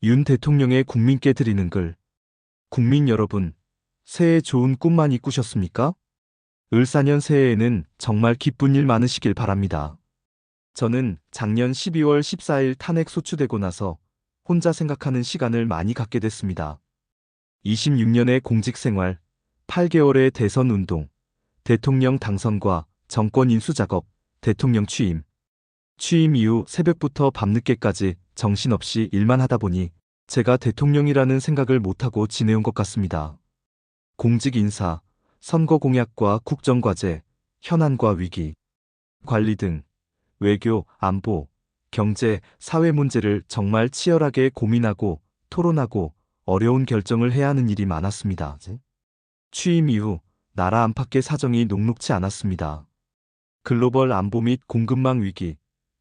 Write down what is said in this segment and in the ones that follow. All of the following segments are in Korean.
윤 대통령의 국민께 드리는 글. 국민 여러분, 새해 좋은 꿈만 꾸셨습니까? 을사년 새해에는 정말 기쁜 일 많으시길 바랍니다. 저는 작년 12월 14일 탄핵 소추되고 나서 혼자 생각하는 시간을 많이 갖게 됐습니다. 26년의 공직생활, 8개월의 대선 운동, 대통령 당선과 정권 인수 작업, 대통령 취임. 취임 이후 새벽부터 밤늦게까지 정신없이 일만 하다 보니 제가 대통령이라는 생각을 못하고 지내온 것 같습니다. 공직 인사, 선거 공약과 국정과제, 현안과 위기, 관리 등 외교, 안보, 경제, 사회 문제를 정말 치열하게 고민하고 토론하고 어려운 결정을 해야 하는 일이 많았습니다. 취임 이후 나라 안팎의 사정이 녹록지 않았습니다. 글로벌 안보 및 공급망 위기,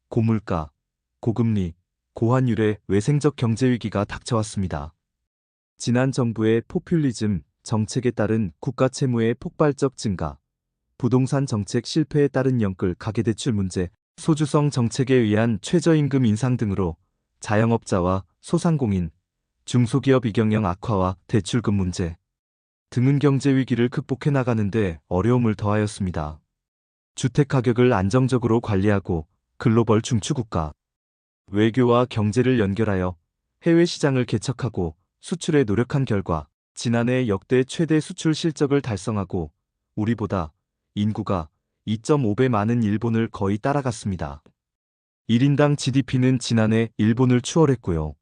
고물가, 고금리, 고환율의 외생적 경제 위기가 닥쳐왔습니다. 지난 정부의 포퓰리즘 정책에 따른 국가 채무의 폭발적 증가, 부동산 정책 실패에 따른 연끌 가계대출 문제, 소주성 정책에 의한 최저임금 인상 등으로 자영업자와 소상공인, 중소기업 이경영 악화와 대출금 문제 등은 경제 위기를 극복해 나가는데 어려움을 더하였습니다. 주택 가격을 안정적으로 관리하고 글로벌 중추국가, 외교와 경제를 연결하여 해외 시장을 개척하고 수출에 노력한 결과 지난해 역대 최대 수출 실적을 달성하고 우리보다 인구가 2.5배 많은 일본을 거의 따라갔습니다. 1인당 GDP는 지난해 일본을 추월했고요.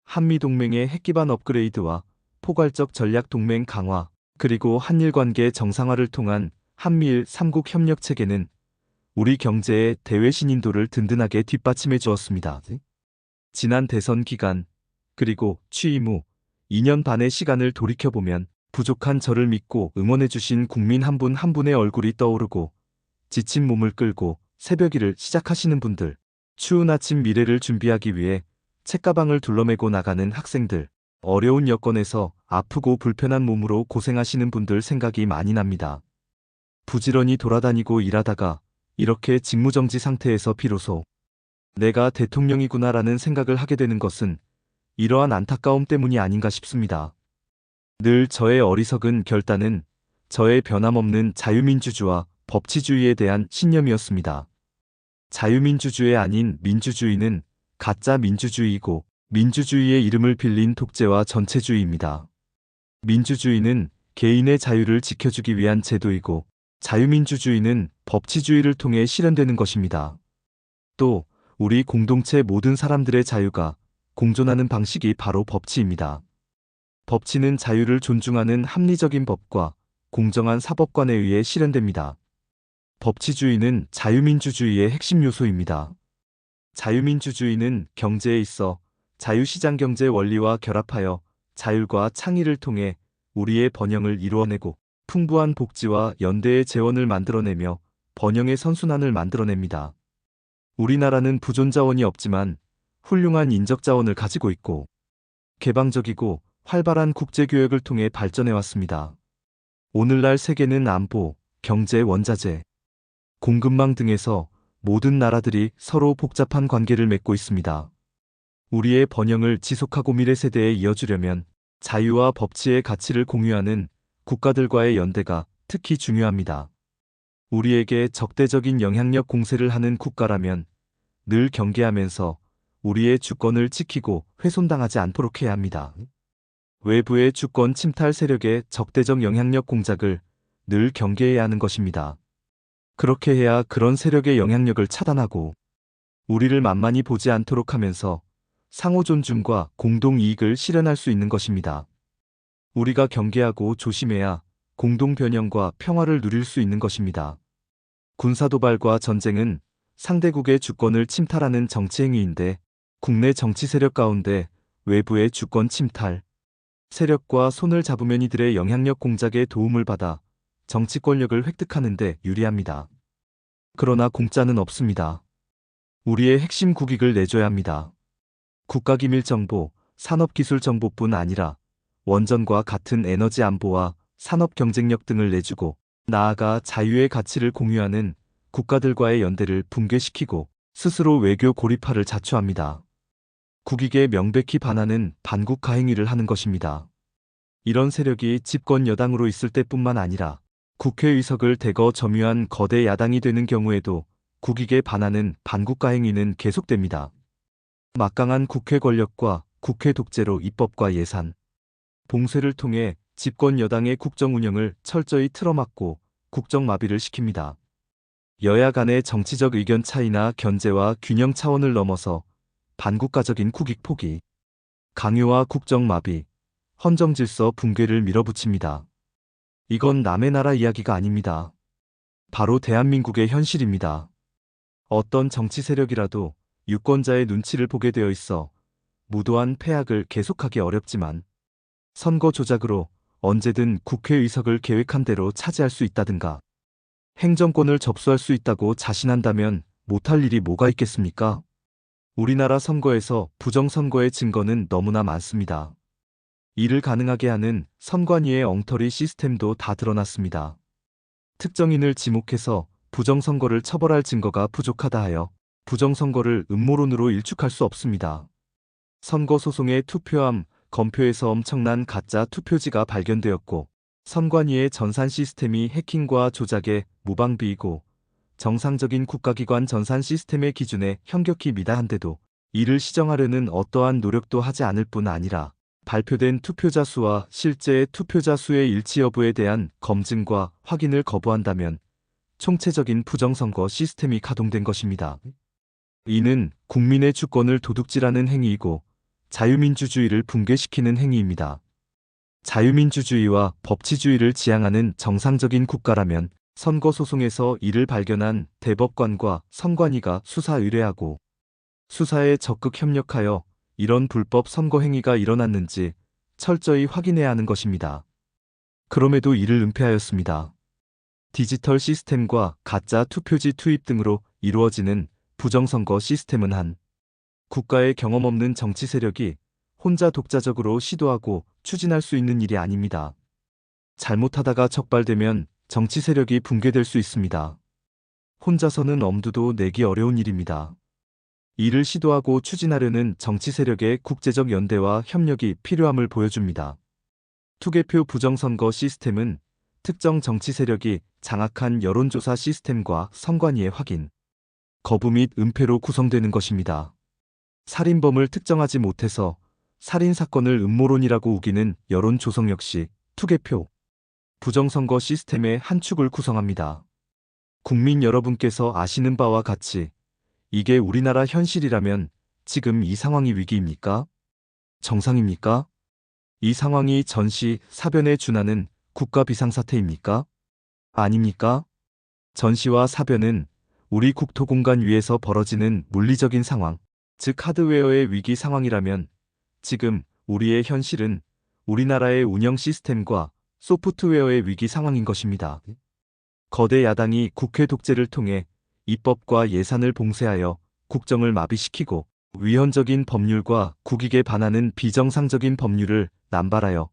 한미동맹의 핵기반 업그레이드와 포괄적 전략동맹 강화, 그리고 한일 관계 정상화를 통한 한미일 3국 협력 체계는 우리 경제의 대외 신인도를 든든하게 뒷받침해 주었습니다. 지난 대선 기간, 그리고 취임 후 2년 반의 시간을 돌이켜보면 부족한 저를 믿고 응원해주신 국민 한 분 한 분의 얼굴이 떠오르고 지친 몸을 끌고 새벽 일을 시작하시는 분들, 추운 아침 미래를 준비하기 위해 책가방을 둘러매고 나가는 학생들, 어려운 여건에서 아프고 불편한 몸으로 고생하시는 분들 생각이 많이 납니다. 부지런히 돌아다니고 일하다가 이렇게 직무정지 상태에서 비로소 내가 대통령이구나라는 생각을 하게 되는 것은 이러한 안타까움 때문이 아닌가 싶습니다. 늘 저의 어리석은 결단은 저의 변함없는 자유민주주의와 법치주의에 대한 신념이었습니다. 자유민주주의 아닌 민주주의는 가짜 민주주의이고 민주주의의 이름을 빌린 독재와 전체주의입니다. 민주주의는 개인의 자유를 지켜주기 위한 제도이고 자유민주주의는 법치주의를 통해 실현되는 것입니다. 또 우리 공동체 모든 사람들의 자유가 공존하는 방식이 바로 법치입니다. 법치는 자유를 존중하는 합리적인 법과 공정한 사법관에 의해 실현됩니다. 법치주의는 자유민주주의의 핵심 요소입니다. 자유민주주의는 경제에 있어 자유시장 경제 원리와 결합하여 자율과 창의를 통해 우리의 번영을 이루어내고 풍부한 복지와 연대의 재원을 만들어내며 번영의 선순환을 만들어냅니다. 우리나라는 부존자원이 없지만 훌륭한 인적자원을 가지고 있고 개방적이고 활발한 국제교역을 통해 발전해왔습니다. 오늘날 세계는 안보, 경제, 원자재, 공급망 등에서 모든 나라들이 서로 복잡한 관계를 맺고 있습니다. 우리의 번영을 지속하고 미래 세대에 이어주려면 자유와 법치의 가치를 공유하는 국가들과의 연대가 특히 중요합니다. 우리에게 적대적인 영향력 공세를 하는 국가라면 늘 경계하면서 우리의 주권을 지키고 훼손당하지 않도록 해야 합니다. 외부의 주권 침탈 세력의 적대적 영향력 공작을 늘 경계해야 하는 것입니다. 그렇게 해야 그런 세력의 영향력을 차단하고 우리를 만만히 보지 않도록 하면서 상호 존중과 공동 이익을 실현할 수 있는 것입니다. 우리가 경계하고 조심해야 공동 변형과 평화를 누릴 수 있는 것입니다. 군사도발과 전쟁은 상대국의 주권을 침탈하는 정치 행위인데 국내 정치 세력 가운데 외부의 주권 침탈 세력과 손을 잡으면 이들의 영향력 공작에 도움을 받아 정치 권력을 획득하는 데 유리합니다. 그러나 공짜는 없습니다. 우리의 핵심 국익을 내줘야 합니다. 국가기밀정보, 산업기술정보뿐 아니라 원전과 같은 에너지 안보와 산업 경쟁력 등을 내주고 나아가 자유의 가치를 공유하는 국가들과의 연대를 붕괴시키고 스스로 외교 고립화를 자초합니다. 국익에 명백히 반하는 반국가 행위를 하는 것입니다. 이런 세력이 집권 여당으로 있을 때뿐만 아니라 국회의석을 대거 점유한 거대 야당이 되는 경우에도 국익에 반하는 반국가 행위는 계속됩니다. 막강한 국회 권력과 국회 독재로 입법과 예산, 봉쇄를 통해 집권 여당의 국정 운영을 철저히 틀어막고 국정 마비를 시킵니다. 여야 간의 정치적 의견 차이나 견제와 균형 차원을 넘어서 반국가적인 국익 포기, 강요와 국정 마비, 헌정 질서 붕괴를 밀어붙입니다. 이건 남의 나라 이야기가 아닙니다. 바로 대한민국의 현실입니다. 어떤 정치 세력이라도 유권자의 눈치를 보게 되어 있어 무도한 패악을 계속하기 어렵지만 선거 조작으로 언제든 국회의석을 계획한 대로 차지할 수 있다든가 행정권을 접수할 수 있다고 자신한다면 못할 일이 뭐가 있겠습니까? 우리나라 선거에서 부정선거의 증거는 너무나 많습니다. 이를 가능하게 하는 선관위의 엉터리 시스템도 다 드러났습니다. 특정인을 지목해서 부정선거를 처벌할 증거가 부족하다 하여 부정선거를 음모론으로 일축할 수 없습니다. 선거소송의 투표함, 검표에서 엄청난 가짜 투표지가 발견되었고 선관위의 전산 시스템이 해킹과 조작에 무방비이고 정상적인 국가기관 전산 시스템의 기준에 현격히 미달한데도 이를 시정하려는 어떠한 노력도 하지 않을 뿐 아니라 발표된 투표자 수와 실제 투표자 수의 일치 여부에 대한 검증과 확인을 거부한다면 총체적인 부정선거 시스템이 가동된 것입니다. 이는 국민의 주권을 도둑질하는 행위이고 자유민주주의를 붕괴시키는 행위입니다. 자유민주주의와 법치주의를 지향하는 정상적인 국가라면 선거소송에서 이를 발견한 대법관과 선관위가 수사 의뢰하고 수사에 적극 협력하여 이런 불법 선거 행위가 일어났는지 철저히 확인해야 하는 것입니다. 그럼에도 이를 은폐하였습니다. 디지털 시스템과 가짜 투표지 투입 등으로 이루어지는 부정선거 시스템은 한 국가의 경험 없는 정치 세력이 혼자 독자적으로 시도하고 추진할 수 있는 일이 아닙니다. 잘못하다가 적발되면 정치 세력이 붕괴될 수 있습니다. 혼자서는 엄두도 내기 어려운 일입니다. 이를 시도하고 추진하려는 정치 세력의 국제적 연대와 협력이 필요함을 보여줍니다. 투개표 부정선거 시스템은 특정 정치 세력이 장악한 여론조사 시스템과 선관위의 확인, 거부 및 은폐로 구성되는 것입니다. 살인범을 특정하지 못해서 살인사건을 음모론이라고 우기는 여론 조성 역시 투개표 부정선거 시스템의 한 축을 구성합니다. 국민 여러분께서 아시는 바와 같이 이게 우리나라 현실이라면 지금 이 상황이 위기입니까? 정상입니까? 이 상황이 전시, 사변에 준하는 국가 비상사태입니까? 아닙니까? 전시와 사변은 우리 국토 공간 위에서 벌어지는 물리적인 상황, 즉 하드웨어의 위기 상황이라면 지금 우리의 현실은 우리나라의 운영 시스템과 소프트웨어의 위기 상황인 것입니다. 거대 야당이 국회 독재를 통해 입법과 예산을 봉쇄하여 국정을 마비시키고 위헌적인 법률과 국익에 반하는 비정상적인 법률을 남발하여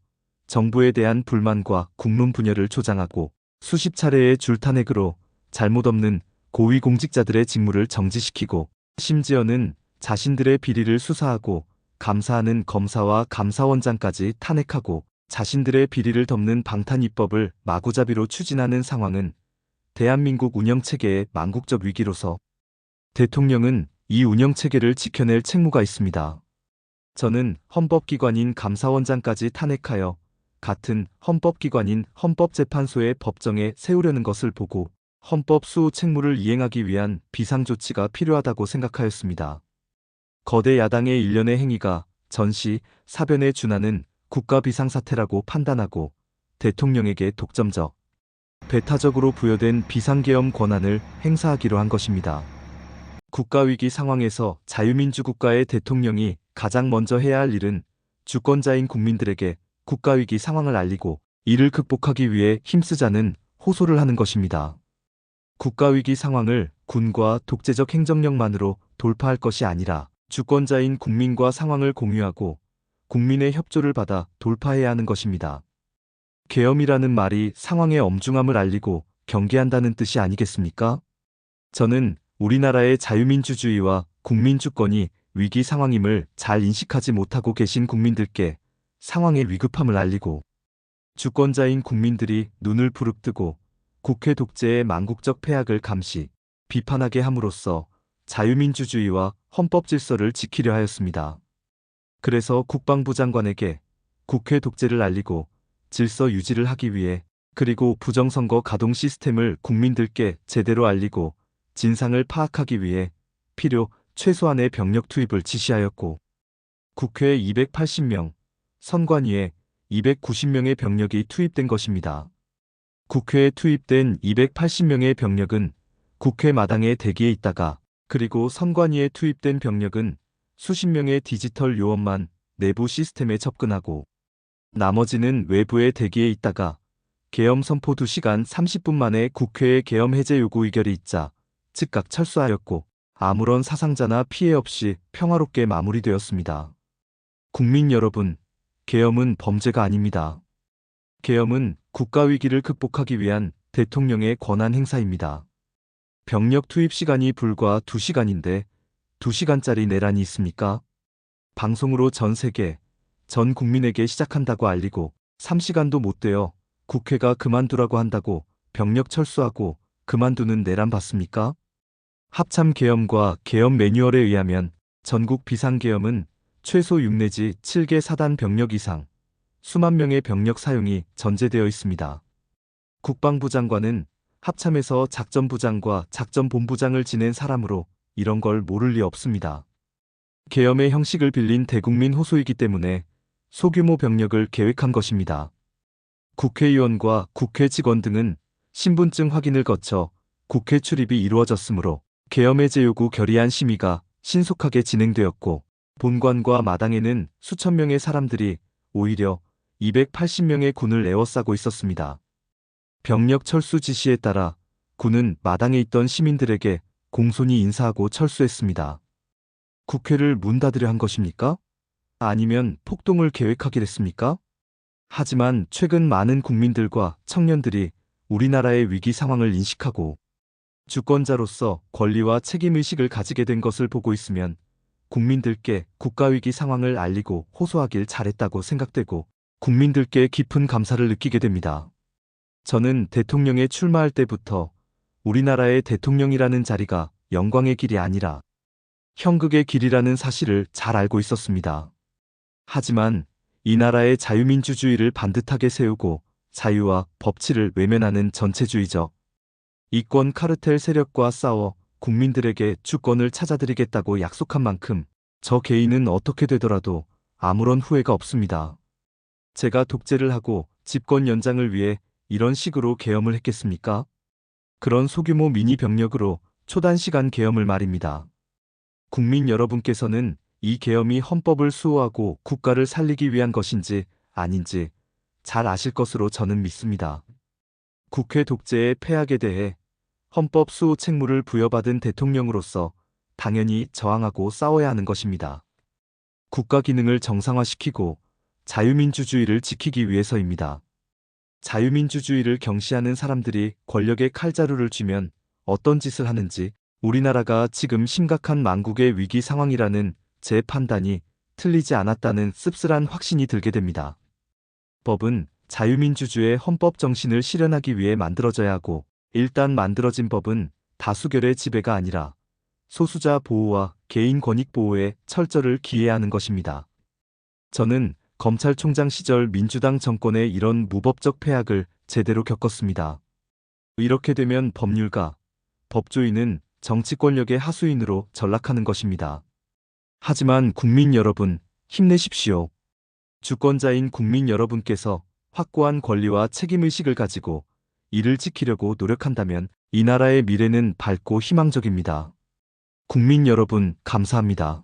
정부에 대한 불만과 국론 분열을 조장하고 수십 차례의 줄탄핵으로 잘못 없는 고위공직자들의 직무를 정지시키고 심지어는 자신들의 비리를 수사하고 감사하는 검사와 감사원장까지 탄핵하고 자신들의 비리를 덮는 방탄입법을 마구잡이로 추진하는 상황은 대한민국 운영체계의 망국적 위기로서 대통령은 이 운영체계를 지켜낼 책무가 있습니다. 저는 헌법기관인 감사원장까지 탄핵하여 같은 헌법기관인 헌법재판소의 법정에 세우려는 것을 보고 헌법 수호 책무를 이행하기 위한 비상조치가 필요하다고 생각하였습니다. 거대 야당의 일련의 행위가 전시, 사변에 준하는 국가 비상사태라고 판단하고 대통령에게 독점적, 배타적으로 부여된 비상계엄 권한을 행사하기로 한 것입니다. 국가위기 상황에서 자유민주국가의 대통령이 가장 먼저 해야 할 일은 주권자인 국민들에게 국가위기 상황을 알리고 이를 극복하기 위해 힘쓰자는 호소를 하는 것입니다. 국가위기 상황을 군과 독재적 행정력만으로 돌파할 것이 아니라 주권자인 국민과 상황을 공유하고 국민의 협조를 받아 돌파해야 하는 것입니다. 계엄이라는 말이 상황의 엄중함을 알리고 경계한다는 뜻이 아니겠습니까? 저는 우리나라의 자유민주주의와 국민주권이 위기 상황임을 잘 인식하지 못하고 계신 국민들께 상황의 위급함을 알리고 주권자인 국민들이 눈을 부릅뜨고 국회 독재의 망국적 폐악을 감시, 비판하게 함으로써 자유민주주의와 헌법 질서를 지키려 하였습니다. 그래서 국방부 장관에게 국회 독재를 알리고 질서 유지를 하기 위해 그리고 부정선거 가동 시스템을 국민들께 제대로 알리고 진상을 파악하기 위해 필요 최소한의 병력 투입을 지시하였고 국회에 280명, 선관위에 290명의 병력이 투입된 것입니다. 국회에 투입된 280명의 병력은 국회 마당에 대기해 있다가 그리고 선관위에 투입된 병력은 수십 명의 디지털 요원만 내부 시스템에 접근하고 나머지는 외부에 대기해 있다가 계엄 선포 2시간 30분 만에 국회에 계엄 해제 요구 의결이 있자 즉각 철수하였고 아무런 사상자나 피해 없이 평화롭게 마무리되었습니다. 국민 여러분, 계엄은 범죄가 아닙니다. 계엄은 국가위기를 극복하기 위한 대통령의 권한 행사입니다. 병력 투입 시간이 불과 2시간인데 2시간짜리 내란이 있습니까? 방송으로 전 세계, 전 국민에게 시작한다고 알리고 3시간도 못 되어 국회가 그만두라고 한다고 병력 철수하고 그만두는 내란 봤습니까? 합참 계엄과 계엄 매뉴얼에 의하면 전국 비상계엄은 최소 6 내지 7개 사단 병력 이상, 수만 명의 병력 사용이 전제되어 있습니다. 국방부 장관은 합참에서 작전부장과 작전본부장을 지낸 사람으로 이런 걸 모를 리 없습니다. 계엄의 형식을 빌린 대국민 호소이기 때문에 소규모 병력을 계획한 것입니다. 국회의원과 국회 직원 등은 신분증 확인을 거쳐 국회 출입이 이루어졌으므로 계엄 해제 요구 결의안 심의가 신속하게 진행되었고 본관과 마당에는 수천 명의 사람들이 오히려 280명의 군을 에워싸고 있었습니다. 병력 철수 지시에 따라 군은 마당에 있던 시민들에게 공손히 인사하고 철수했습니다. 국회를 문 닫으려 한 것입니까? 아니면 폭동을 계획하기랬습니까? 하지만 최근 많은 국민들과 청년들이 우리나라의 위기 상황을 인식하고 주권자로서 권리와 책임의식을 가지게 된 것을 보고 있으면 국민들께 국가위기 상황을 알리고 호소하길 잘했다고 생각되고 국민들께 깊은 감사를 느끼게 됩니다. 저는 대통령에 출마할 때부터 우리나라의 대통령이라는 자리가 영광의 길이 아니라 형극의 길이라는 사실을 잘 알고 있었습니다. 하지만 이 나라의 자유민주주의를 반듯하게 세우고 자유와 법치를 외면하는 전체주의적 이권 카르텔 세력과 싸워 국민들에게 주권을 찾아드리겠다고 약속한 만큼 저 개인은 어떻게 되더라도 아무런 후회가 없습니다. 제가 독재를 하고 집권 연장을 위해 이런 식으로 계엄을 했겠습니까? 그런 소규모 미니 병력으로 초단시간 계엄을 말입니다. 국민 여러분께서는 이 계엄이 헌법을 수호하고 국가를 살리기 위한 것인지 아닌지 잘 아실 것으로 저는 믿습니다. 국회 독재의 폐악에 대해 헌법 수호 책무를 부여받은 대통령으로서 당연히 저항하고 싸워야 하는 것입니다. 국가 기능을 정상화시키고 자유민주주의를 지키기 위해서입니다. 자유민주주의를 경시하는 사람들이 권력에 칼자루를 쥐면 어떤 짓을 하는지 우리나라가 지금 심각한 망국의 위기 상황이라는 제 판단이 틀리지 않았다는 씁쓸한 확신이 들게 됩니다. 법은 자유민주주의의 헌법 정신을 실현하기 위해 만들어져야 하고 일단 만들어진 법은 다수결의 지배가 아니라 소수자 보호와 개인 권익 보호에 철저를 기해야 하는 것입니다. 저는 검찰총장 시절 민주당 정권의 이런 무법적 폐악을 제대로 겪었습니다. 이렇게 되면 법률가, 법조인은 정치 권력의 하수인으로 전락하는 것입니다. 하지만 국민 여러분, 힘내십시오. 주권자인 국민 여러분께서 확고한 권리와 책임의식을 가지고 이를 지키려고 노력한다면 이 나라의 미래는 밝고 희망적입니다. 국민 여러분, 감사합니다.